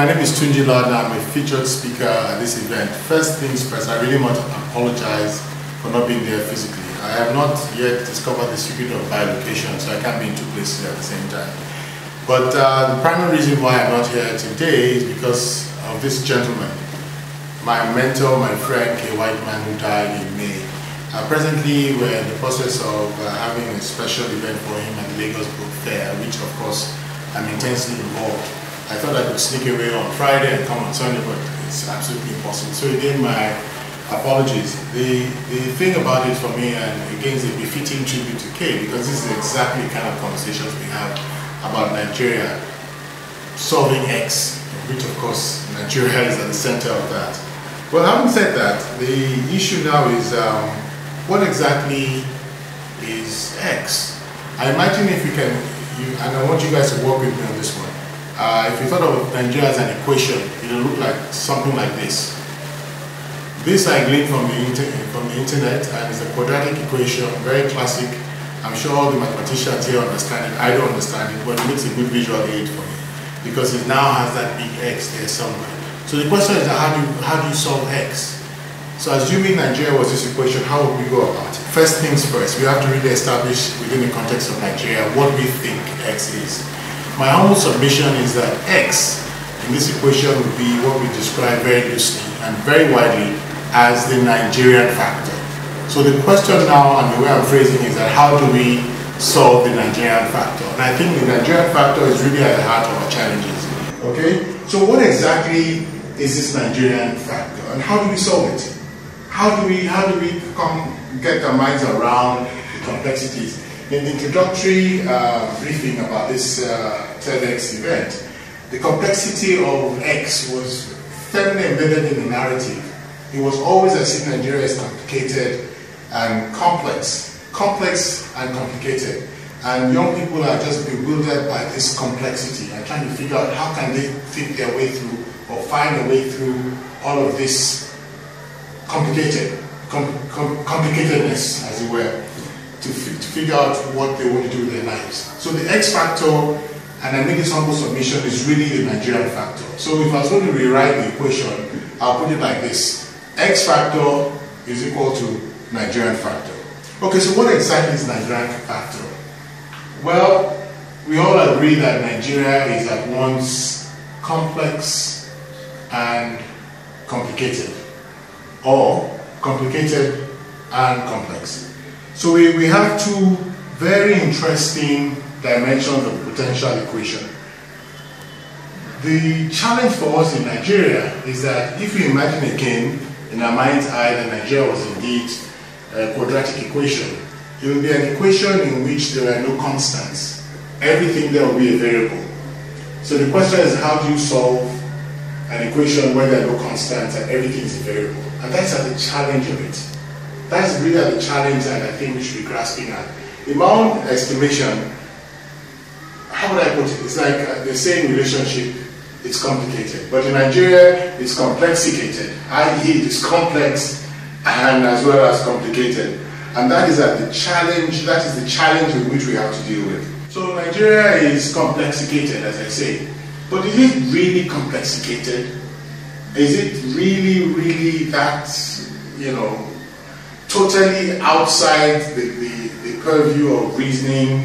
my name is Tunji Lardner. I'm a featured speaker at this event. First things first, I really want to apologize for not being there physically. I have not yet discovered the secret of bilocation, so I can't be in two places at the same time. But the primary reason why I'm not here today is because of this gentleman, my mentor, my friend, a white man who died in May. Presently, we're in the process of having a special event for him at the Lagos Book Fair, which of course I'm intensely involved. I thought I could sneak away on Friday and come on Sunday, but it's absolutely impossible. So again, my apologies. The thing about it for me, and again, is a befitting tribute to Kay, because this is exactly the kind of conversations we have about Nigeria solving X, which of course Nigeria is at the center of that. Well, having said that, the issue now is what exactly is X? I imagine if you can, and I want you guys to work with me on this one. If you thought of Nigeria as an equation, it will look like something like this. This I gleaned from the internet, and it's a quadratic equation, very classic. I'm sure all the mathematicians here understand it. I don't understand it, but it makes a good visual aid for me because it now has that big X there somewhere. So the question is, how do you solve X? So assuming Nigeria was this equation, how would we go about it? First things first, we have to really establish within the context of Nigeria what we think X is. My humble submission is that X in this equation would be what we describe very loosely and very widely as the Nigerian factor. So the question now, and the way I'm phrasing is that how do we solve the Nigerian factor? And I think the Nigerian factor is really at the heart of our challenges. Okay? So what exactly is this Nigerian factor, and how do we solve it? How do we get our minds around the complexities? In the introductory briefing about this TEDx event, the complexity of X was firmly embedded in the narrative. It was always as if Nigeria is complicated and complex and complicated. And young people are just bewildered by this complexity and trying to figure out how can they think their way through or find a way through all of this complicatedness, as it were, to figure out what they want to do with their lives. So the X factor, and I make this humble submission, is really the Nigerian factor. So if I was going to rewrite the equation, I'll put it like this. X factor is equal to Nigerian factor. Okay, so what exactly is Nigerian factor? Well, we all agree that Nigeria is at once complex and complicated, or complicated and complex. So we have two very interesting dimensions of the potential equation. The challenge for us in Nigeria is that if we imagine again in our mind's eye that Nigeria was indeed a quadratic equation, it will be an equation in which there are no constants. Everything there will be a variable. So the question is, how do you solve an equation where there are no constants and everything is a variable? And that's at the challenge of it. That's really at the challenge that I think we should be grasping at. In my own estimation, how would I put it? It's like they say in relationship, it's complicated. But in Nigeria, it's complexicated, i.e. it is complex and as well as complicated. And that is at the challenge, that is the challenge with which we have to deal with. So Nigeria is complexicated, as I say. But is it really complexicated? Is it really that, totally outside the purview of reasoning?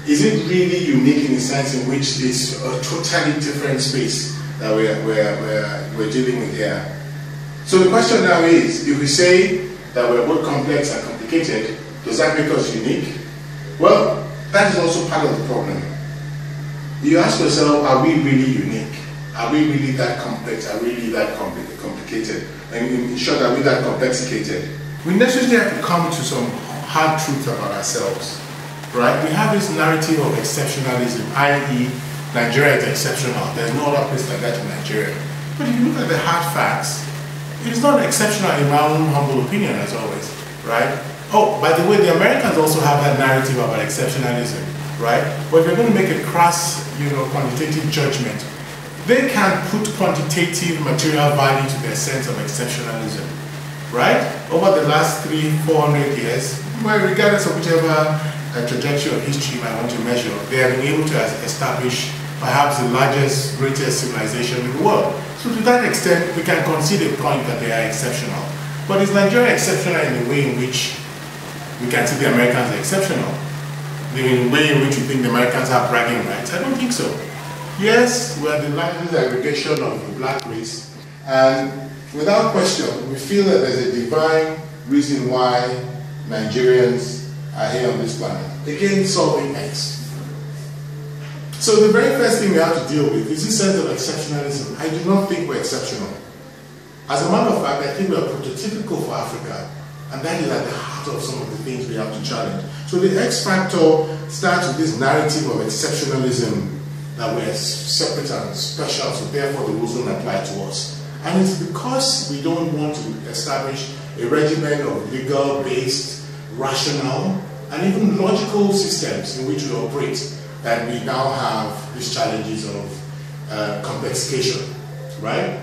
Is it really unique in the sense in which it's a totally different space that we're dealing with here? So the question now is, if we say that we're both complex and complicated, does that make us unique? Well, that is also part of the problem. You ask yourself, are we really unique? Are we really that complex? Are we really that complicated? And in short, are we that complexicated? We necessarily have to come to some hard truths about ourselves, right? We have this narrative of exceptionalism, i.e. Nigeria is exceptional. There's no other place like that in Nigeria. But if you look at the hard facts, it is not exceptional in my own humble opinion, as always, right? Oh, by the way, the Americans also have that narrative about exceptionalism, right? But if you're going to make a crass, quantitative judgment, they can put quantitative material value to their sense of exceptionalism, right? Over the last 300-400 years, well, regardless of whichever trajectory of history you might want to measure, they have been able to establish perhaps the largest, greatest civilization in the world. So to that extent, we can concede a point that they are exceptional. But is Nigeria exceptional in the way in which we can see the Americans are exceptional? The way in which we think the Americans have bragging rights? I don't think so. Yes, we are the largest aggregation of the black race, and without question, we feel that there's a divine reason why Nigerians are here on this planet. Again, solving X. So the very first thing we have to deal with is this sense of exceptionalism. I do not think we're exceptional. As a matter of fact, I think we are prototypical for Africa, and that is at the heart of some of the things we have to challenge. So the X factor starts with this narrative of exceptionalism, that we're separate and special, so therefore the rules don't apply to us. And it's because we don't want to establish a regimen of legal-based, rational, and even logical systems in which we operate that we now have these challenges of complexification, right?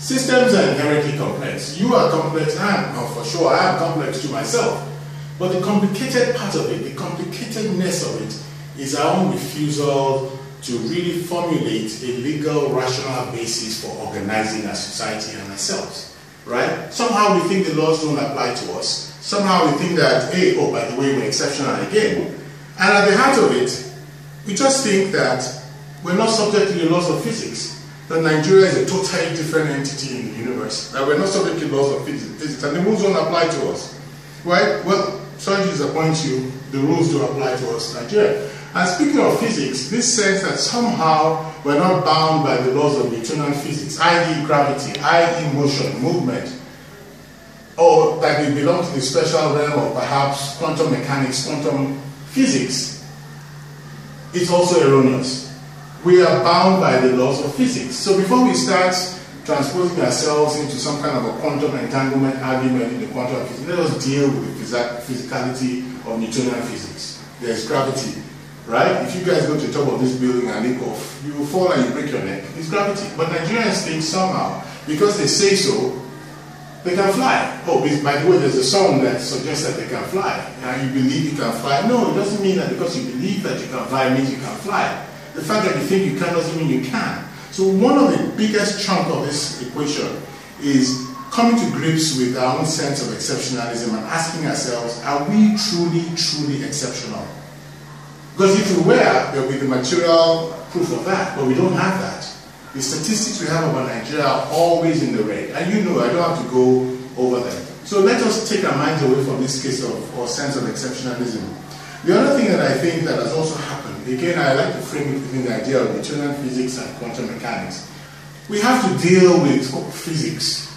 Systems are inherently complex. You are complex, and for sure I am complex to myself. But the complicated part of it, the complicatedness of it, is our own refusal to really formulate a legal, rational basis for organizing our society and ourselves, right? Somehow we think the laws don't apply to us. Somehow we think that, hey, oh, by the way, we're exceptional again. And at the heart of it, we just think that we're not subject to the laws of physics, that Nigeria is a totally different entity in the universe, that we're not subject to the laws of physics, and the rules don't apply to us, right? Well, sorry to disappoint you, the rules do apply to us, Nigeria. And speaking of physics, this sense that somehow we're not bound by the laws of Newtonian physics, i.e. gravity, i.e. motion, movement, or that we belong to the special realm of perhaps quantum mechanics, quantum physics, is also erroneous. We are bound by the laws of physics. So before we start transposing ourselves into some kind of a quantum entanglement argument in the quantum physics, let us deal with the physicality of Newtonian physics. There's gravity. Right? If you guys go to the top of this building and leap off, you will fall and you break your neck. It's gravity. But Nigerians think somehow, because they say so, they can fly. Oh, by the way, there's a song that suggests that they can fly. And you believe you can fly. No, it doesn't mean that because you believe that you can fly means you can fly. The fact that you think you can doesn't mean you can. So one of the biggest chunk of this equation is coming to grips with our own sense of exceptionalism and asking ourselves, are we truly, truly exceptional? Because if we were, there would be the material proof of that, but we don't have that. The statistics we have about Nigeria are always in the red, and you know, I don't have to go over them. So let us take our minds away from this case of, or sense of exceptionalism. The other thing that I think that has also happened, again, I like to frame it within the idea of Newtonian physics and quantum mechanics. We have to deal with physics,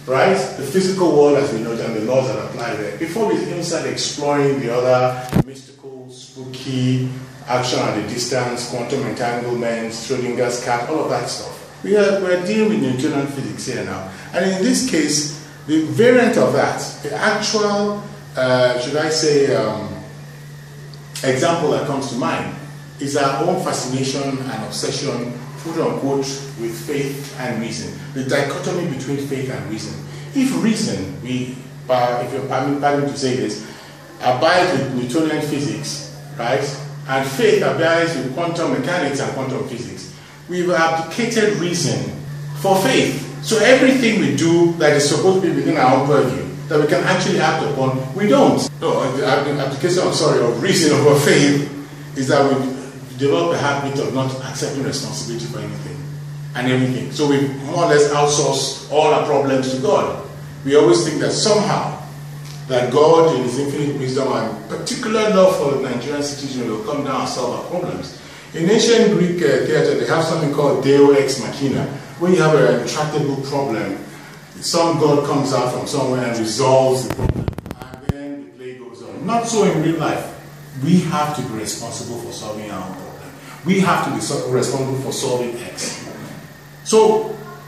right? The physical world as we know it and the laws that apply there, before we even start exploring the other mystical, spooky, action at a distance, quantum entanglement, Schrodinger's cat, all of that stuff. We're dealing with Newtonian physics here now. And in this case, the variant of that, the actual, should I say, example that comes to mind is our own fascination and obsession, quote unquote, with faith and reason. The dichotomy between faith and reason. If reason, if you're permitted to say this, abides with Newtonian physics, right, and faith abides with quantum mechanics and quantum physics, we've abdicated reason for faith. So everything we do that is supposed to be within our own purview, that we can actually act upon, we don't. No, the application, of reason over faith is that we develop a habit of not accepting responsibility for anything and everything. So we more or less outsource all our problems to God. We always think that somehow that God in His infinite wisdom and particular love for the Nigerian situation will come down and solve our problems. In ancient Greek theater, they have something called Deo ex machina. When you have an intractable problem, some God comes out from somewhere and resolves the problem. And then the play goes on. Not so in real life. We have to be responsible for solving our own problem. We have to be responsible for solving X. So,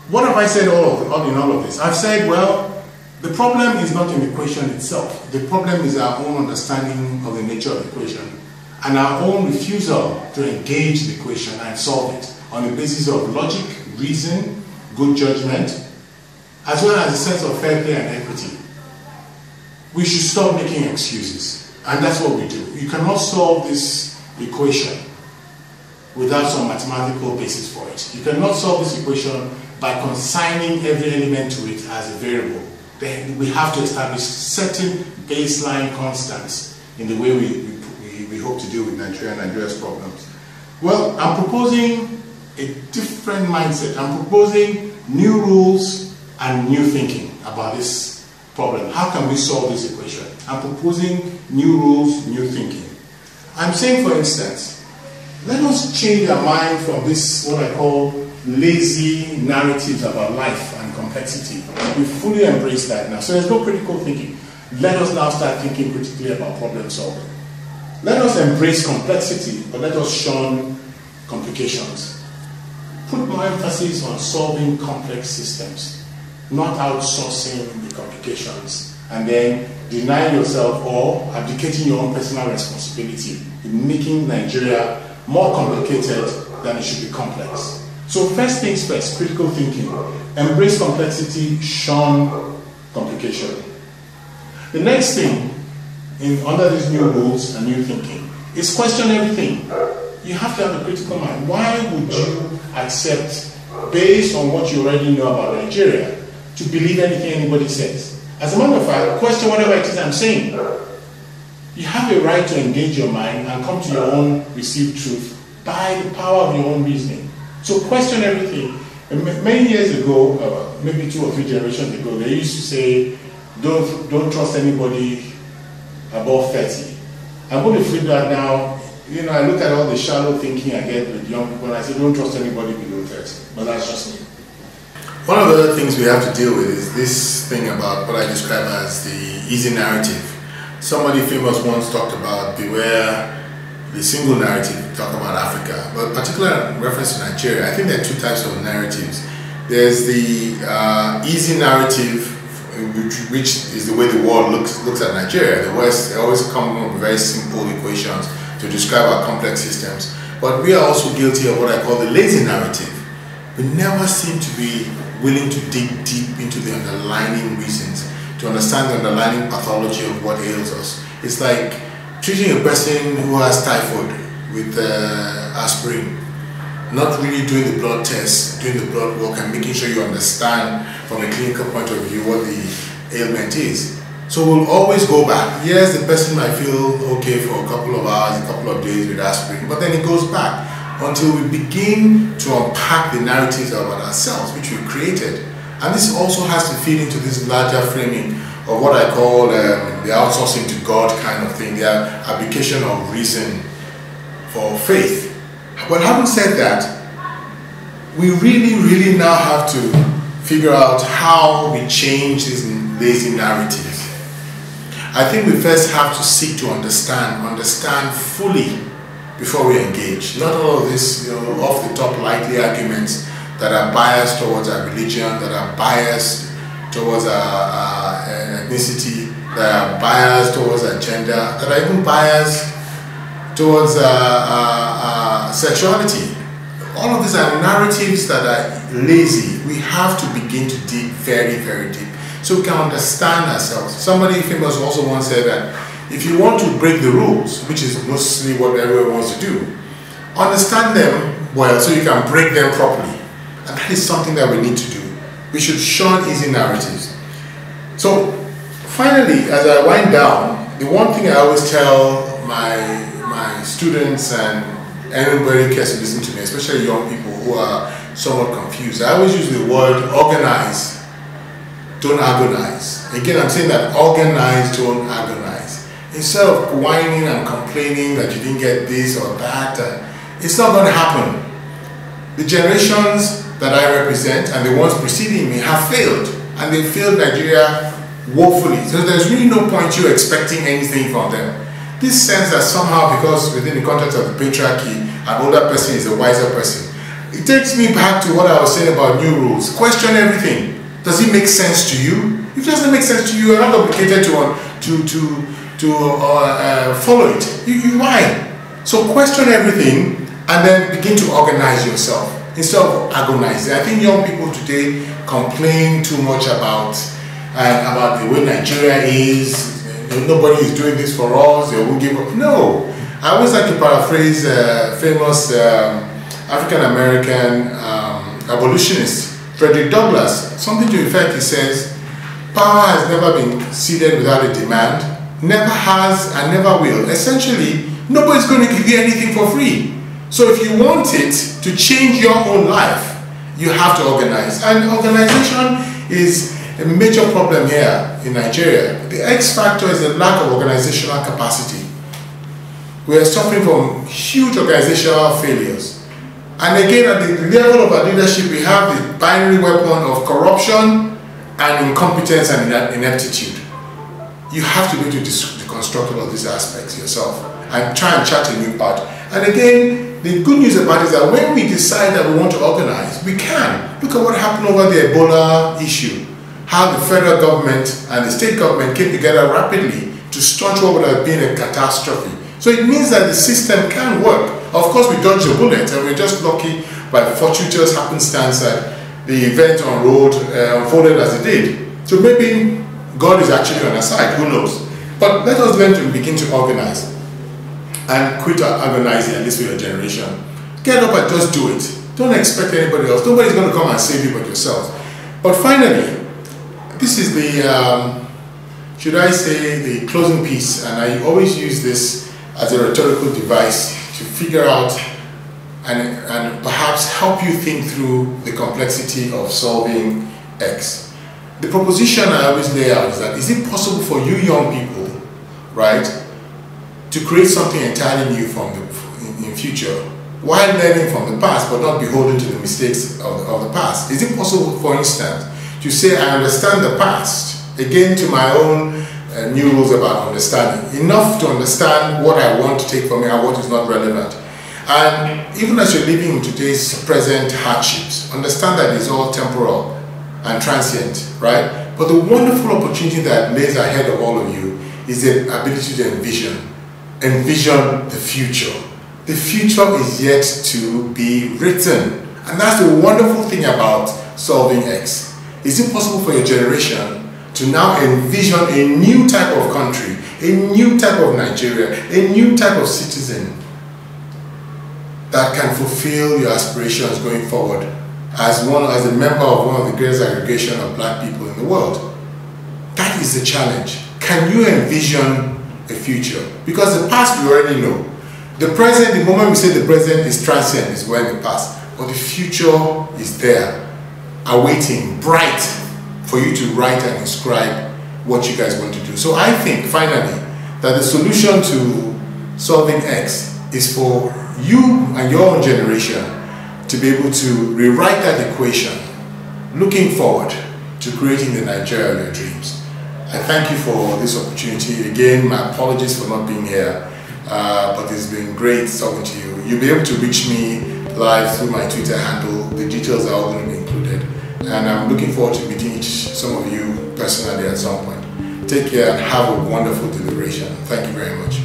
what have I said all in all of this? I've said, well, the problem is not in the equation itself. The problem is our own understanding of the nature of the equation and our own refusal to engage the equation and solve it on the basis of logic, reason, good judgment, as well as a sense of fair play and equity. We should stop making excuses. And that's what we do. You cannot solve this equation without some mathematical basis for it. You cannot solve this equation by consigning every element to it as a variable. Then we have to establish certain baseline constants in the way we hope to deal with Nigeria's problems. Well, I'm proposing a different mindset. I'm proposing new rules and new thinking about this problem. How can we solve this equation? I'm proposing new rules, new thinking. I'm saying, for instance, let us change our mind from this, what I call lazy narratives about life and complexity. We fully embrace that now. So there's no critical thinking. Let us now start thinking critically about problem solving. Let us embrace complexity, but let us shun complications. Put more emphasis on solving complex systems, not outsourcing the complications, and then deny yourself or abdicating your own personal responsibility in making Nigeria more complicated than it should be complex. So first things first, critical thinking. Embrace complexity, shun complication. The next thing, under these new rules and new thinking, is question everything. You have to have a critical mind. Why would you accept, based on what you already know about Nigeria, to believe anything anybody says? As a matter of fact, question whatever it is I'm saying. You have a right to engage your mind and come to your own received truth by the power of your own reasoning. So question everything. Many years ago, maybe 2 or 3 generations ago, they used to say, don't trust anybody above 30. I'm going to flip that now. You know, I look at all the shallow thinking I get with young people and I say, don't trust anybody below 30. But that's just me. One of the other things we have to deal with is this thing about what I describe as the easy narrative. Somebody famous once talked about beware the single narrative, talk about Africa, but particular reference to Nigeria. I think there are 2 types of narratives. There's the easy narrative, which is the way the world looks at Nigeria. The West, they always come up with very simple equations to describe our complex systems. But we are also guilty of what I call the lazy narrative. We never seem to be willing to dig deep into the underlying reasons, to understand the underlying pathology of what ails us. It's like treating a person who has typhoid with aspirin, not really doing the blood tests, doing the blood work and making sure you understand from a clinical point of view what the ailment is. So we'll always go back. Yes, the person might feel okay for a couple of hours, a couple of days with aspirin, but then it goes back until we begin to unpack the narratives about ourselves, which we created. And this also has to feed into this larger framing of what I call the outsourcing to God kind of thing, the application of reason for faith. But having said that, we really now have to figure out how we change these lazy narratives. I think we first have to seek to understand fully before we engage. Not all of this, off the top likely arguments that are biased towards our religion, that are biased towards our ethnicity, that are biased towards our gender, that are even biased towards sexuality. All of these are narratives that are lazy. We have to begin to dig very deep so we can understand ourselves. Somebody famous also once said that if you want to break the rules, which is mostly what everyone wants to do, understand them well so you can break them properly. And that is something that we need to do. We should shun easy narratives. So finally, as I wind down, the one thing I always tell my students and anybody who cares to listen to me, especially young people who are somewhat confused, I always use the word organize, don't agonize. Again, I'm saying that organize, don't agonize. Instead of whining and complaining that you didn't get this or that, it's not going to happen. The generations that I represent and the ones preceding me have failed, and they failed Nigeria woefully. So there's really no point you expecting anything from them. This sense that somehow, because within the context of the patriarchy, an older person is a wiser person, it takes me back to what I was saying about new rules. Question everything. Does it make sense to you? If it doesn't make sense to you, you're not obligated to follow it. Why? So question everything and then begin to organize yourself instead of agonizing. I think young people today complain too much about the way Nigeria is. Nobody is doing this for us. They won't give up. No, I always like to paraphrase famous African-American abolitionist Frederick Douglass. Something to the effect, he says, power has never been ceded without a demand, never has and never will. Essentially, nobody's going to give you anything for free. So if you want it to change your own life, you have to organize. And organization is a major problem here in Nigeria. The X factor is the lack of organizational capacity. We are suffering from huge organizational failures. And again, at the level of our leadership, we have the binary weapon of corruption and incompetence and ineptitude. You have to be able to deconstruct all of these aspects yourself and try and chart a new path. And again, the good news about it is that when we decide that we want to organize, we can. Look at what happened over the Ebola issue. How the federal government and the state government came together rapidly to staunch what would have been a catastrophe. So it means that the system can work. Of course, we dodged a bullet, and we're just lucky by fortuitous happenstance that the event unfolded as it did. So maybe God is actually on our side, who knows? But let us learn to begin to organize and quit agonizing, at least for your generation. Get up and just do it. Don't expect anybody else. Nobody's going to come and save you but yourself. But finally, this is the, should I say, the closing piece, and I always use this as a rhetorical device to figure out and perhaps help you think through the complexity of solving X. The proposition I always lay out is that, is it possible for you young people, right, to create something entirely new in future while learning from the past but not beholden to the mistakes of the past? Is it possible, for instance, to say I understand the past, again to my own new rules about understanding, enough to understand what I want to take from it and what is not relevant. And even as you're living in today's present hardships, understand that it's all temporal and transient, right? But the wonderful opportunity that lays ahead of all of you is the ability to envision the future. The future is yet to be written. And that's the wonderful thing about solving X. Is it possible for your generation to now envision a new type of country, a new type of Nigeria, a new type of citizen that can fulfill your aspirations going forward as a member of one of the greatest aggregation of black people in the world? That is the challenge. Can you envision a future? Because the past we already know. The present, the moment we say the present is transient, is well in the past. But the future is there, awaiting, bright, for you to write and inscribe what you guys want to do. So I think, finally, that the solution to solving X is for you and your own generation to be able to rewrite that equation, looking forward to creating the Nigeria of your dreams. I thank you for this opportunity. Again, my apologies for not being here, but it's been great talking to you. You'll be able to reach me live through my Twitter handle. The details are all going to be included. And I'm looking forward to meeting some of you personally at some point. Take care and have a wonderful deliberation. Thank you very much.